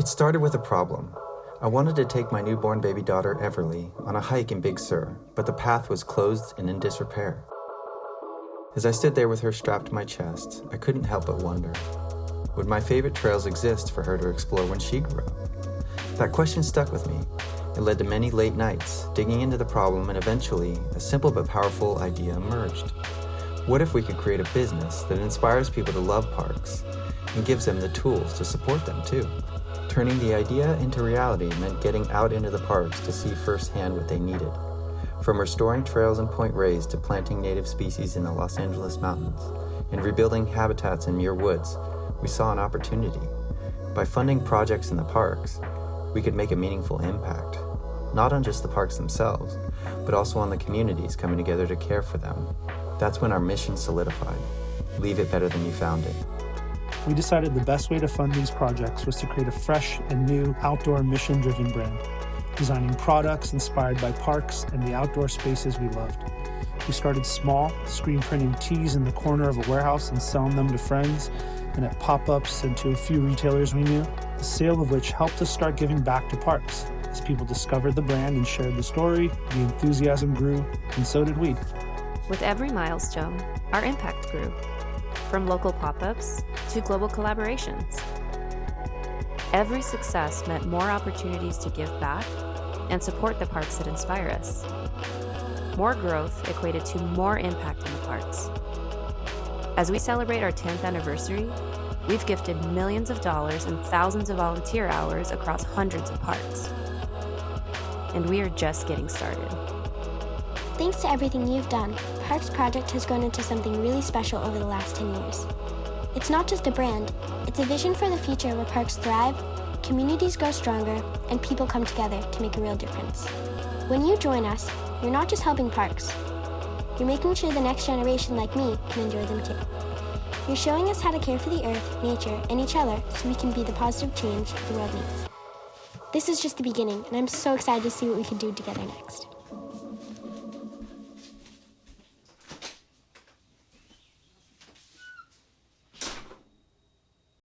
It started with a problem. I wanted to take my newborn baby daughter, Everly, on a hike in Big Sur, but the path was closed and in disrepair. As I stood there with her strapped to my chest, I couldn't help but wonder, would my favorite trails exist for her to explore when she grew up? That question stuck with me. It led to many late nights, digging into the problem, and eventually, a simple but powerful idea emerged. What if we could create a business that inspires people to love parks and gives them the tools to support them too? Turning the idea into reality meant getting out into the parks to see firsthand what they needed. From restoring trails in Point Reyes to planting native species in the Los Angeles mountains and rebuilding habitats in Muir Woods, we saw an opportunity. By funding projects in the parks, we could make a meaningful impact, not on just the parks themselves, but also on the communities coming together to care for them. That's when our mission solidified. Leave it better than you found it. We decided the best way to fund these projects was to create a fresh and new outdoor mission-driven brand, designing products inspired by parks and the outdoor spaces we loved. We started small, screen printing tees in the corner of a warehouse and selling them to friends and at pop-ups and to a few retailers we knew, the sale of which helped us start giving back to parks. As people discovered the brand and shared the story, the enthusiasm grew, and so did we. With every milestone, our impact grew, from local pop-ups to global collaborations. Every success meant more opportunities to give back and support the parks that inspire us. More growth equated to more impact in the parks. As we celebrate our 10th anniversary, we've gifted millions of dollars and thousands of volunteer hours across hundreds of parks. And we are just getting started. Thanks to everything you've done, Parks Project has grown into something really special over the last 10 years. It's not just a brand, it's a vision for the future where parks thrive, communities grow stronger, and people come together to make a real difference. When you join us, you're not just helping parks. You're making sure the next generation like me can enjoy them too. You're showing us how to care for the earth, nature, and each other so we can be the positive change the world needs. This is just the beginning, and I'm so excited to see what we can do together next.